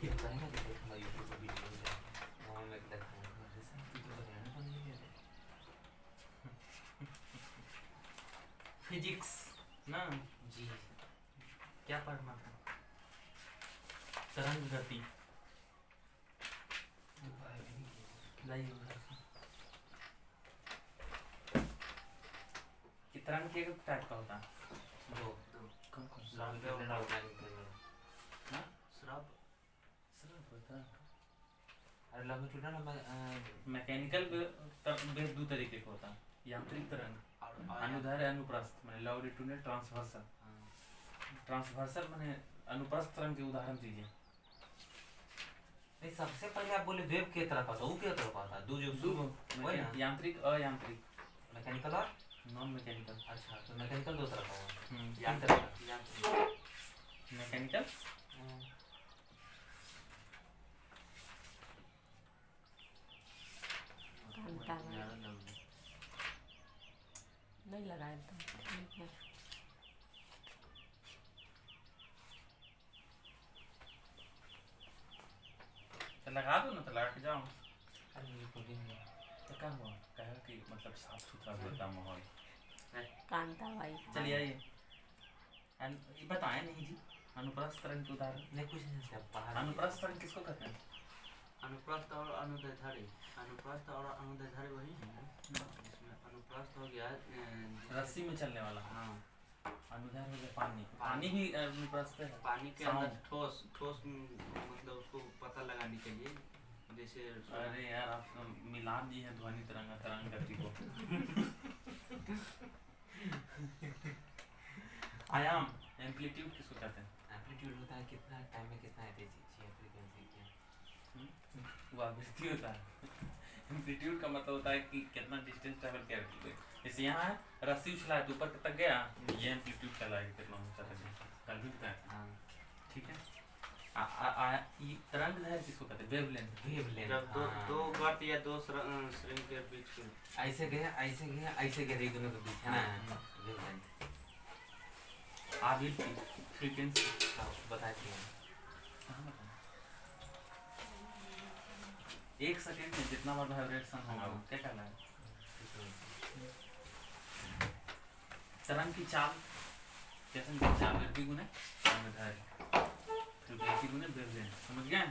क्या कहेगा कि देखूंगा यूट्यूब पर वीडियो मोबाइल में दिखाऊंगा जैसे तू तो हरियाणा बन गई है फिजिक्स ना जी। क्या पढ़ना था? तरंग गति लाइए उधर से कि तरंग के टाइप का होता है दो कौन कौन हाँ श्राप श्राप होता है अरे लॉन्गिट्यूडनल मैकेनिकल वेव दो तरीके का होता है यांत्रिक तरंग अनुदैर्ध्य अनुप्रस्थ माने लॉन्गिट्यूडनल ट्रांसवर्सल ट्रांसवर्सल माने अनुप्रस्थ तरंग के उदाहरण दीजिए। नहीं सबसे पहले आप बोले वेव के तरफ आता वो के तरफ आता दो जो वही ना यांत्रिक अयांत्रिक मैकेनिकल और नॉन मैकेनिकल। अच्छा तो मैकेनिकल दो तरह का हुआ यांत्रिक मैकेनिकल नहीं लगाए तो लगा दो ना तो लगा के जाओ। अरे ये बोली नहीं तो क्या हुआ कहा कि मतलब साफ सुथरा होता माहौल। कांता भाई चलिए आइए ये बताएं नहीं जी अनुप्रस्थ तरंग के उदाहरण नहीं कुछ नहीं सब पढ़ा अनुप्रस्थ तरंग किसको कहते हैं? अनुप्रस्थ और अनुदैर्ध्य अनुप्रस्थ और अनुदैर्ध्य वही है इसमें अनुप्रस्थ हो गया रस्सी में चलने वाला। हाँ अनुदैर्ध्य हो गया पानी पानी भी अनुप्रस्थ है। पानी के अंदर ठोस ठोस मतलब उसको पता लगाने के लिए जैसे अरे यार आप मिलान जी है ध्वनि तरंग तरंग गति को। आयाम एम्पलीट्यूड किसको कहते हैं? एम्पलीट्यूड होता है कितना टाइम में कितना है चाहिए फ्रीक्वेंसी क्या वो आवृत्ति होता है। एम्पलीट्यूड का मतलब होता है कि कितना डिस्टेंस ट्रैवल किया है। जैसे यहाँ है रस्सी उछला है तो ऊपर तक गया ये एम्पलीट्यूड कहलाएगा कितना ऊंचा तक कल भी बताया। हाँ ठीक है ये तरंग दैर्ध्य किसको कहते हैं? वेवलेंथ जब दो गर्त या दो श्रृंग के बीच के ऐसे गया ऐसे ये दोनों के बीच है ना वेवलेंथ आवृत्ति फ्रीक्वेंसी बताए थे एक सेकंड में जितना बार वाइब्रेशन होगा वो क्या कहलाएगा? तरंग की चाल जैसे चाल आवृत्ति गुने फ्रीक्वेंसी गुने वेवलेंथ समझ गए?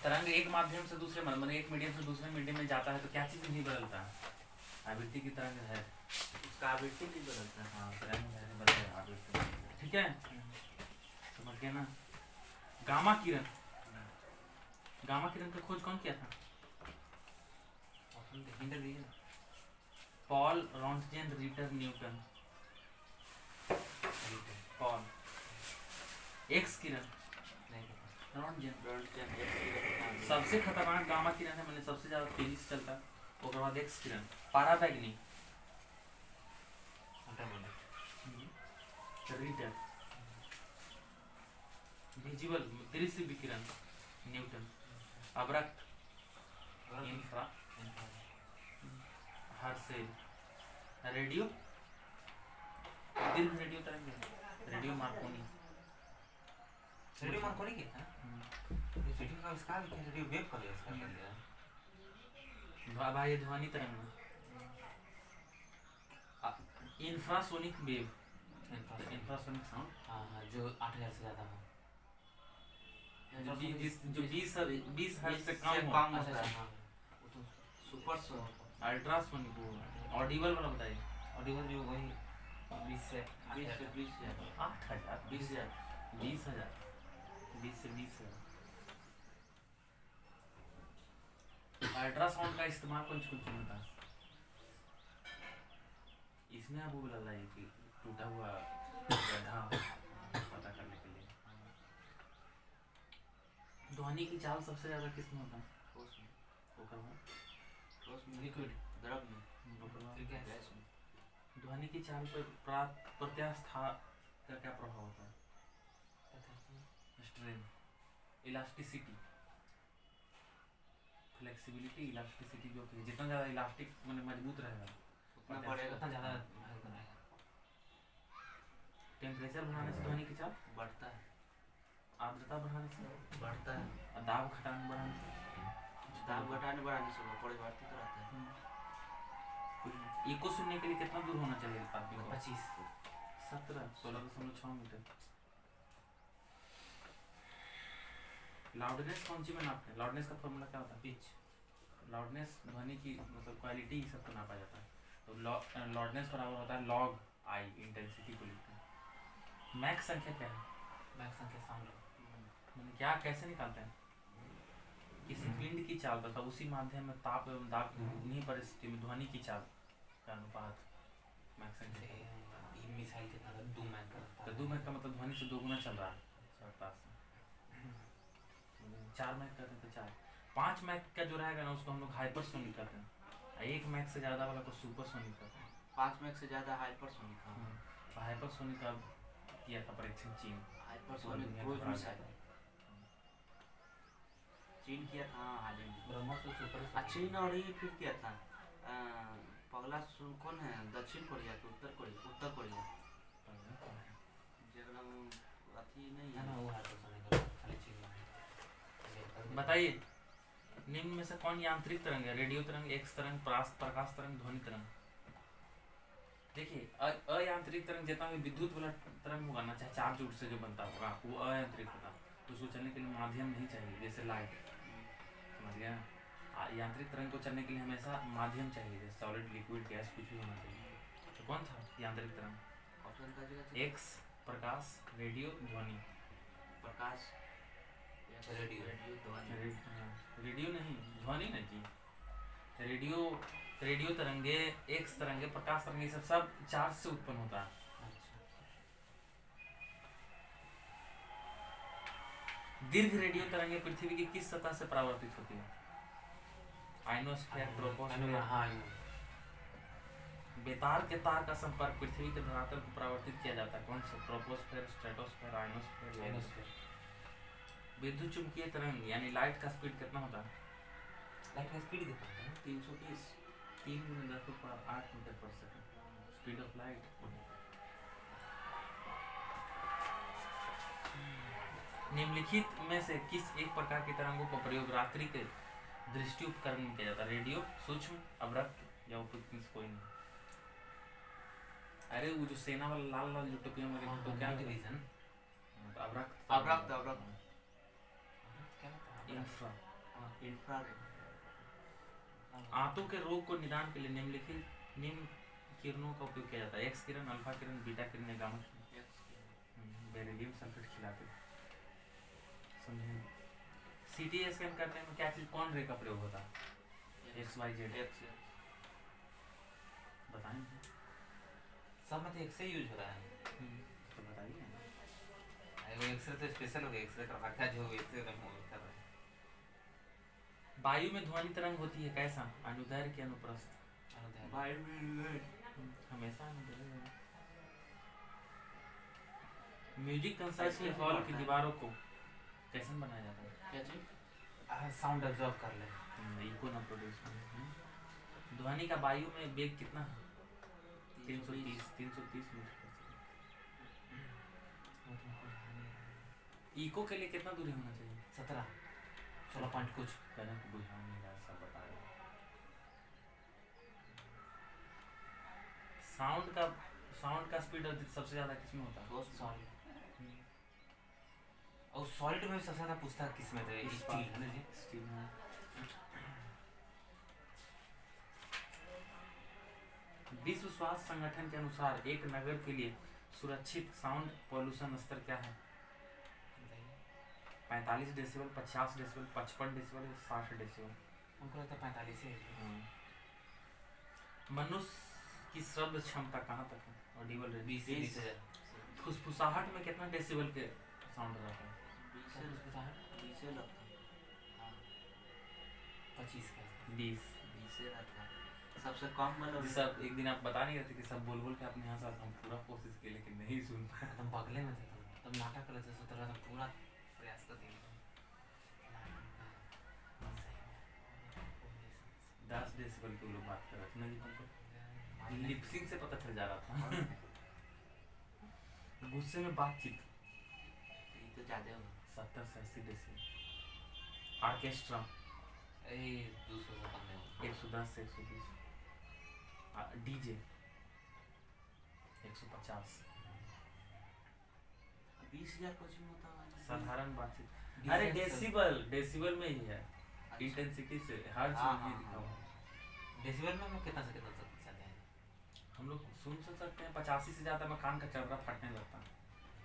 तरंग एक माध्यम से दूसरे माने एक मीडियम से दूसरे मीडियम में जाता है तो क्या चीज नहीं बदलता है? आवृत्ति की तरंग है उसका आवृत्ति नहीं बदलता है। हाँ तरंग बदलेगा आवृत्ति। ठीक है समझ गए ना? गामा किरण की खोज कौन किया था? Paul Roentgen Ritter Newton. Paul X किरण रॉन्टजेन सबसे खतरनाक गामा किरण है मैंने सबसे ज्यादा तेजी से चलता है। उसके बाद एक्स किरण पाराबैग्नी रिटर विजिबल दृश्य विकिरण न्यूटन अब्रक्त इंफ्रा हर्सेल रेडियो दीर्घ रेडियो तरंग रेडियो मार्कोनी रेडियो मार्कोनी की है रेडियो का आविष्कार किया रेडियो वेव का आविष्कार कर दिया बाह्य ध्वनि तरंग इंफ्रासोनिक वेव इंफ्रासोनिक साउंड हाँ जो 8000 से ज़्यादा हो जो 20 हर्ट्ज से कम होता है। हाँ वो तो सुपरसोनिक अल्ट्रासोनिक ऑडिबल वाला बताइए। ऑडिबल जो वही 20 से 8,000 20,000 20,000 20 से 20,000। अल्ट्रासाउंड का इस्तेमाल कुछ होता है इसमें अब वो लगा है कि टूटा हुआ गड्ढा पता करने के लिए। ध्वनि की चाल सबसे ज्यादा किसमें होता है? लिक्विड द्रव में गैस में ध्वनि की चाल पर प्रत्यास्था का क्या प्रभाव होता है? स्ट्रेन इलास्टिसिटी फ्लेक्सिबिलिटी इलास्टिसिटी जो कि जितना ज़्यादा इलास्टिक मैंने मजबूत रहेगा उतना बढ़ेगा उतना ज़्यादा बनाएगा। टेम्परेचर बढ़ाने से ध्वनि की चाल बढ़ता है। आर्द्रता बढ़ता बढ़ाने से, बढ़ता है, और दाब घटाने बढ़ाने से, दाब घटाने बढ़ाने से वो परिवर्तित रहता है। इको सुनने के लिए कितना दूर होना चाहिए आदमी को? 25। 16.6 मीटर। लाउडनेस कौन सी में नापते हैं? लाउडनेस का फॉर्मूला क्या होता है? पिच। लाउडनेस ध्वनि की मतलब क्वालिटी ही सबको नापा जाता है। तो लाउडनेस बराबर होता है लॉग आई, इंटेंसिटी को लिखते हैं। मैक्स संख्या क्या है? मैक्स संख्या साउंड। मैंने क्या कैसे निकालते हैं? किसी पिंड की चाल तथा उसी माध्यम में ताप एवं दाब की उन्हीं परिस्थिति में ध्वनि की चाल का अनुपात मैक्स संख्या है। ये मिसाइल कितना था? 2 मैक का। तो 2 मैक का मतलब ध्वनि से 2 गुना चल रहा है 4 से। 4 मैक करते हैं तो 4। 5 मैक का जो रहेगा ना उसको हम लोग हाइपरसोनिक कहते हैं, 1 मैक से ज़्यादा वाला को सुपरसोनिक कहते हैं। 5 मैक से ज़्यादा हाइपरसोनिक। हाइपरसोनिक का किया था परीक्षण चीन। हाइपरसोनिक क्रूज मिसाइल चीन किया था हाल ही में। ब्रह्मोस तो सुपर। चीन और ये फिर किया था पगला कौन है? दक्षिण कोरिया के उत्तर कोरिया जगह अथी नहीं ना है। ना वो है तो सुनेगा खाली चीज में। बताइए निम्न में से कौन यांत्रिक तरंग है? रेडियो तरंग, एक्स तरंग, प्रकाश तरंग, ध्वनि तरंग। देखिए अयांत्रिक तरंग जितना भी विद्युत वाला तरंग होगा ना, चाहे चार्ज ऊर्जा से जो बनता होगा वो अयांत्रिक होगा। तो उसको चलने के लिए माध्यम नहीं चाहिए, जैसे लाइट, समझ गया? यांत्रिक तरंग को चलने के लिए हमेशा माध्यम चाहिए, जैसे सॉलिड, लिक्विड, गैस, कुछ भी होना चाहिए। तो कौन था यांत्रिक तरंग? ऑप्शन का जगह एक्स, प्रकाश, रेडियो, ध्वनि। प्रकाश, रेडियो। ध्वनि। रेडियो नहीं, ध्वनि ना जी। रेडियो तरंगे, एक्स तरंगे, प्रकाश तरंगे, सब चार्ज से उत्पन्न होता है। दीर्घ रेडियो तरंगे पृथ्वी की किस सतह से परावर्तित होती है? Ionosphere, troposphere. हाँ। बेतार के तार का संपर्क पृथ्वी के धरातल को परावर्तित किया जाता है, कौन सा? Troposphere, stratosphere, ionosphere, ionosphere. विद्युत चुम्बकीय तरंग यानी लाइट का स्पीड कितना होता है? लाइट का स्पीड कितना है? 330। 3 × 10⁸ मीटर पर सेकंड, स्पीड ऑफ लाइट। निम्नलिखित में से किस एक प्रकार की तरंगों का प्रयोग रात्रि के दृष्टि उपकरण में किया जाता है? रेडियो, सूक्ष्म, अवरक्त या उपयुक्त कोई नहीं? अरे वो जो सेना वाला लाल लाल जो टोपियां वाले तो क्या नाइट विजन। अवरक्त। अवरक्त क्या होता है? इंफ्रा। इंफ्रारेड। आंतों के रोग को निदान के लिए निम्न किरणों का उपयोग किया जाता है? एक्स किरण, अल्फा किरण, बीटा किरण या गामा किरण। बेरिलियम सल्फेट खिलाते समझे? सीटी स्कैन करने में क्या चीज, कौन रे का प्रयोग होता है? X y z. बताएं सब में तो एक्स यूज हो रहा है। तो बताइए ना। वो एक्सरे तो स्पेशल हो गया, एक्सरे का रखा जो एक्सरे का मूव कर रहा है। वायु में ध्वनि तरंग होती है कैसा? अनुदैर्घ्य के अनुप्रस्थ? वायु में हमेशा अनुदैर्घ्य। म्यूजिक कंसर्ट के हॉल की दीवारों को कैसे बनाया जाता है? क्या चीज? साउंड एब्जॉर्ब कर ले। इको ना प्रोड्यूस। ध्वनि का वायु में वेग कितना है? 330 मीटर पर सेकंड। इको के लिए कितना दूरी होना चाहिए? 16 पॉइंट कुछ। करंट बुझाने का सब बताया। साउंड का स्पीड सबसे ज्यादा किसमें होता है? सॉलिड। और सॉलिड में भी सबसे ज्यादा पूछता है किस में थे? स्टील है ना जी। स्टील में। विश्व स्वास्थ्य संगठन के अनुसार एक नगर के लिए सुरक्षित साउंड पॉल्यूशन स्तर क्या है? 45 डेसिबल, 50 डेसिबल, 55 डेसिबल, 60 डेसिबल। उनको लगता है 45 है। मनुष्य की शब्द क्षमता कहाँ तक है? ऑडिबल रेंज 20 से फुसफुसाहट में कितना डेसिबल के साउंड रहता है? 20 से लगता है। 25 का। 20 से रहता है। सबसे कम मतलब सब एक दिन आप बता नहीं रहे थे कि सब बोल बोल के अपने यहाँ से हम पूरा कोशिश किए लेकिन नहीं सुन पाए। तुम बगले में थे तब नाटक कर रहे थे, सोच रहा था पूरा प्रयास कर दिया। 10 डेसिबल के लोग बात कर रहे थे ना जी, तुमको लिपसिंग से पता चल जा रहा था। गुस्से में बातचीत ये तो ज्यादा होगा। 70 से 80 डेसिबल। ऑर्केस्ट्रा ए 200 से कम नहीं होगा। 110 से 120। डीजे 150। 20,000 कुछ में होता है। साधारण बातचीत। डीजे अरे से- डेसिबल में ही है, इंटेंसिटी से हर हाँ, चीज हाँ, लिखा हुआ है। डेसिबल में हम लोग कितना से कितना तक जाते हैं? हम लोग सुन सकते हैं 85 से ज़्यादा में कान का चर्रा फटने लगता है।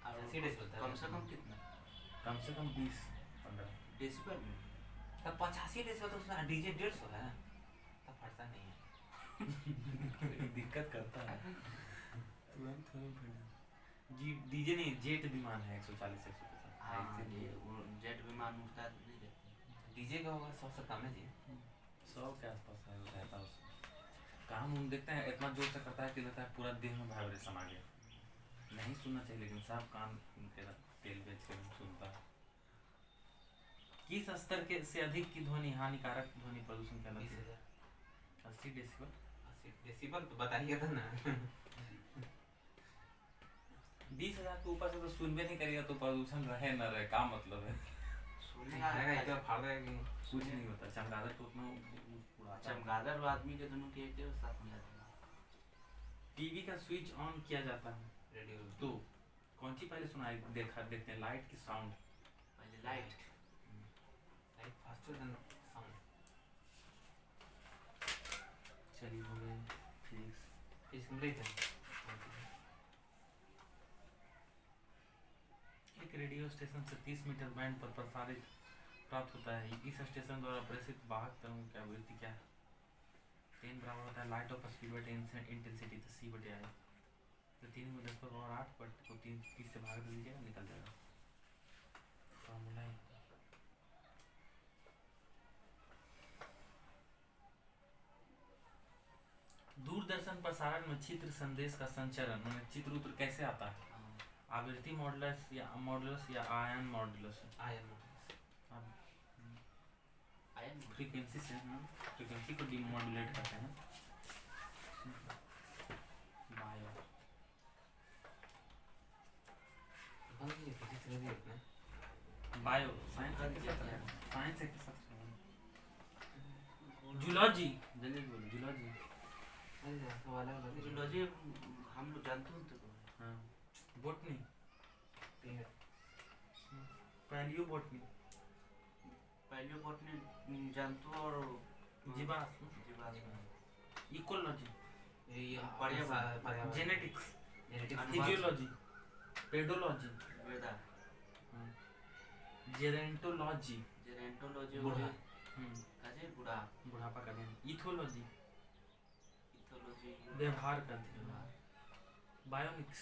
और 80 डेसिबल तक। कम से कम कितना कम से कम 20-15। डेसिबल में? तब 85 डेसिबल तो उसमें डीजे 150 है, तब फटता नहीं है। दिक्कत करता है तुरंत हमें फट। जी डीजे नहीं, जेट विमान है 140 से 150। हाँ, इसीलिए ये वो जेट विमान उड़ता है तो नहीं रहता। डीजे का होगा 100 से कम है जी। 100 के आसपास है रहता है उसमें। काम हम देखते हैं इतना जोर से करता है कि लगता है पूरा देह में वाइब्रेशन आ गया। नहीं सुनना चाहिए, लेकिन सब कान तेरा तेल बेच के सुनता है। किस स्तर के से अधिक की ध्वनि हानिकारक ध्वनि प्रदूषण के 20,000 80 डेसिबल। 80 डेसिबल तो बताइए था ना। 20,000 के ऊपर से तो सुनबे नहीं करेगा तो प्रदूषण रहे न रहे, का मतलब है? सुनने रहेगा का इतना फाड़ देगा कि कुछ नहीं होता। चमगादड़ तो उतना उड़ाता है। चमगादड़ वो आदमी के दोनों के एक ही साथ मिला था। टीवी का स्विच ऑन किया जाता है रेडियो तो कौन सी पहले सुनाई देखते हैं, लाइट की साउंड? पहले light. Light faster than sound. चलिए हो गए फिजिक्स। इस कंप्लीट है। एक रेडियो स्टेशन से 30 मीटर बैंड पर प्रसारित प्राप्त होता है। इस स्टेशन द्वारा प्रेषित वाहक तरंगों की आवृत्ति क्या है? 10 बराबर होता है लाइट ऑफ स्पीड बटे इंटेंसिटी, तो C बटे I। तो 3 में 10 पर और 8 बट को 30 से भाग दीजिएगा, निकल जाएगा फॉर्मूला ही। दूरदर्शन प्रसारण में चित्र संदेश का संचरण चित्र उत्र कैसे आता है? आवृत्ति मॉडुलस या ion modulus? Ion ion frequency से फ्रीक्वेंसी को डिमॉड्यूलेट करते हैं। बायो बंद कीजिए फिजिक्स में भी अपने। बायो साइंस के साथ साइंस के साथ जूलॉजी जल्दी बोलो जूलॉजी। अरे यार सवाल है बस। जूलॉजी हम लोग जानते हैं तो हाँ बोटनी, ठीक है। पैलियो बोटनी, पहले बॉटनी जानते हो और जीवाश्म, जीवाश्म, इकोलॉजी, ये पर्यावरण, जेनेटिक्स, जेनेटिक्स, फिजियोलॉजी, पेडोलॉजी, वेदा, जेरेंटोलॉजी, जेरेंटोलॉजी, बूढ़ा, काजे बूढ़ा, बुढ़ापा का अध्ययन, इथोलॉजी, इथोलॉजी, व्यवहार का अध्ययन, बायोनिक्स,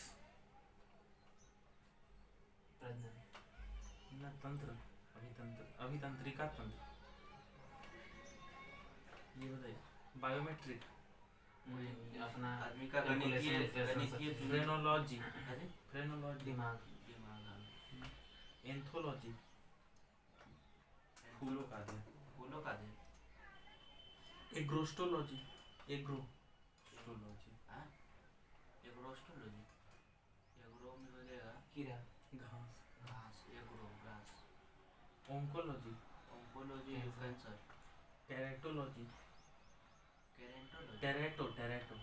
प्रजनन, तंत्र, अभितंत्रिका तंत्र, ये बताइए, बायोमेट्रिक, अपना आदमी का गणितीय फ्रेनोलॉजी, काजे फ्रेनोलॉजी, दिमाग, एंथोलॉजी, फूलों का अध्ययन, फूलों का अध्ययन, एग्रोस्टोलॉजी, एग्रोस्टोलॉजी, हाँ, एग्रोस्टोलॉजी, एग्रो में हो जाएगा कीड़ा, घास, घास, एग्रो घास, ओंकोलॉजी, ओंकोलॉजी कैंसर, टेरेटोलॉजी, कैरेंटोलॉजी, टेरेटो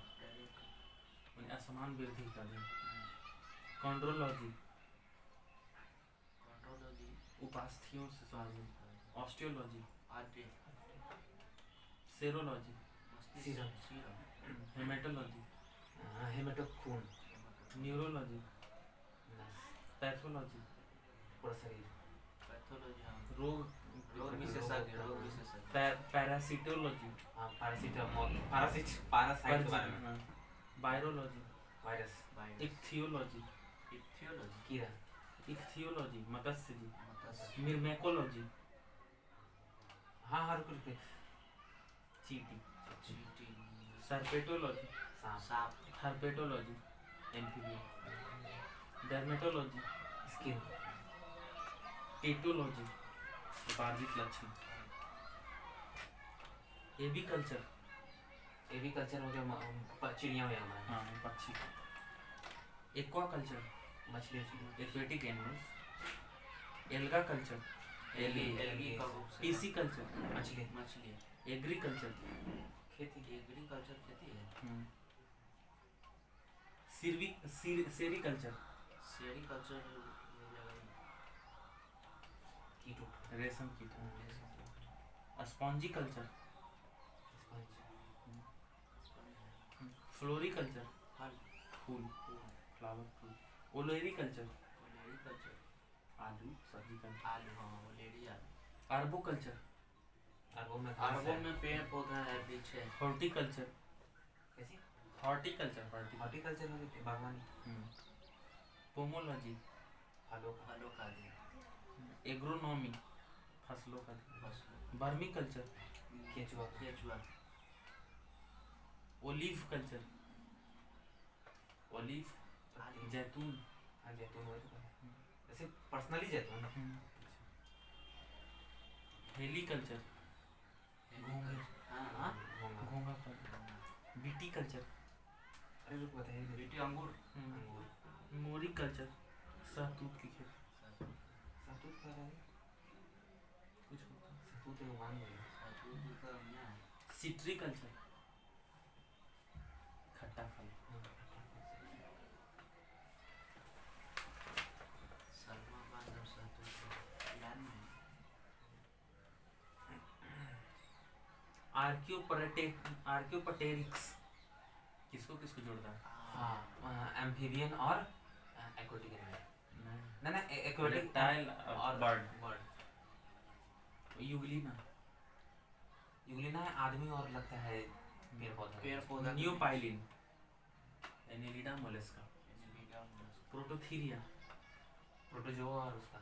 असमान वृद्धि का अध्ययन, कॉन्ड्रोलॉजी, कंट्रोलॉजी, उपास्थियों से संबंधित, ऑस्टियोलॉजी, आर्टे, serology, serum, serum, haematology, haemato खून, न्यूरोलॉजी, नस, पैथोलॉजी, पूरा शरीर, पैथोलॉजी, हाँ, रोग विशेषज्ञ, पैरासिटोलॉजी, हाँ पैरासीटामोल, पैरासाइट के बारे में, वायरोलॉजी, वायरस, इक्थियोलॉजी, इक्थियोलॉजी, कीड़ा, इक्थियोलॉजी, मत्स्य जी, मत्स्य, मिर्मेकोलॉजी, हाँ रुक रुक, चींटी, चींटी, सर्पेटोलॉजी, सांप, सांप, हर्पेटोलॉजी, एम्फीबियन, डर्मेटोलॉजी, स्किन, टेटोलॉजी, बाधित लक्षण, एविकल्चर, एविकल्चर हो गया चिड़िया में हमारा, हाँ पक्षी, एक्वाकल्चर, मछली, aquatic animals, alga culture, algae का बुक से पीसी कल्चर, मछली मछली एग्रीकल्चर, खेती एग्रीकल्चर खेती है सेरिकल्चर, सेरिकल्चर कीटों रेशम कीट, स्पॉन्जी कल्चर, फ्लोरिकल्चर, फल फूल, फ्लावर फूल, ओलेरी कल्चर, ओलेरीकल्चर आलू सब्जी कल्चर, आलू हाँ ओलेरी आलू आर्बो कल्चर, अरबों में घास अरबों है। में पेड़ पौधा है वृक्ष है हॉर्टिकल्चर, कैसी हॉर्टिकल्चर, हॉर्टिकल्चर में भी बागवानी पोमोलॉजी, फलों का फलों का भी एग्रोनॉमी, फसलों का, फसलों बर्मी कल्चर, केचुआ केचुआ ओलिव कल्चर, ओलिव जैतून, हाँ जैतून वही तो है। जैसे पर्सनली जैतून हेली कल्चर, घोंघे, हाँ घोंघा घोंघा फल, बीटी कल्चर, अरे रुक बताइए बेटी अंगूर अंगूर मोरी कल्चर, सहतूत की खेती, सहतूत का है कुछ होता है, सहतूत है मान गए सिट्री कल्चर, खट्टा फल, सलमा बांधव सहतूत याद नहीं आर्कियोपटेरिक्स, किसको किसको जोड़ता है? हाँ एम्फीबियन और एक्वाटिक एनिमल ना एक्वाटिक रेप्टाइल और बर्ड, बर्ड यूग्लिना, यूग्लिना है आदमी और लगता है पेड़ पौधा न्यूपाइलिन, एनिलिडा मोलस्का, प्रोटोथीरिया, प्रोटोजोआ और उसका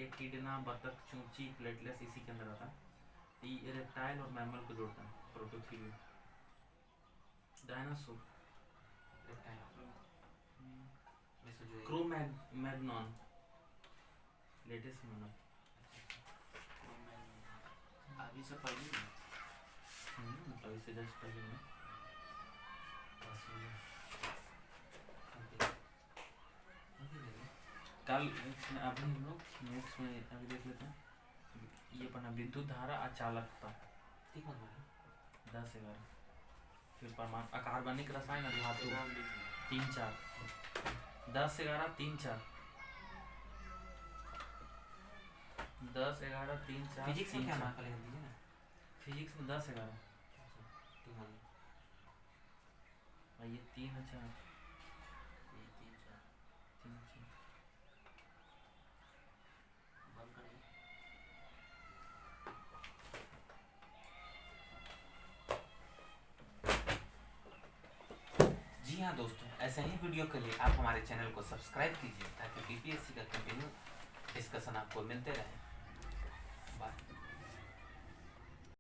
एकिडना, बतख, चूंची, प्लेटलेस इसी के अंदर आता है। ये रेप्टाइल और मैमल को जोड़ता है, प्रोटोथीरिया। डायनासोर, क्रो-मैग्नॉन, लेटेस्ट मानव, अभी से पहले ही मतलब इससे जस्ट पहले में कल अभी हम लोग नेक्स्ट में अभी देख लेते हैं ये पढ़ना विद्युत धारा अचालकता, ठीक है 10-11, फिर परमाणु अकार्बनिक रसायन धातु 3-4, 10-11 3-4, 10-11 3-4, फिजिक्स में क्या मार्क लेकर दीजिए ना फिजिक्स में 10-11 ठीक है और ये 3-4, 3-4 3-4, बंद करें जी हाँ दोस्तों, ऐसे ही वीडियो के लिए आप हमारे चैनल को सब्सक्राइब कीजिए ताकि बीपीएससी का कंटिन्यू डिस्कशन आपको मिलते रहे।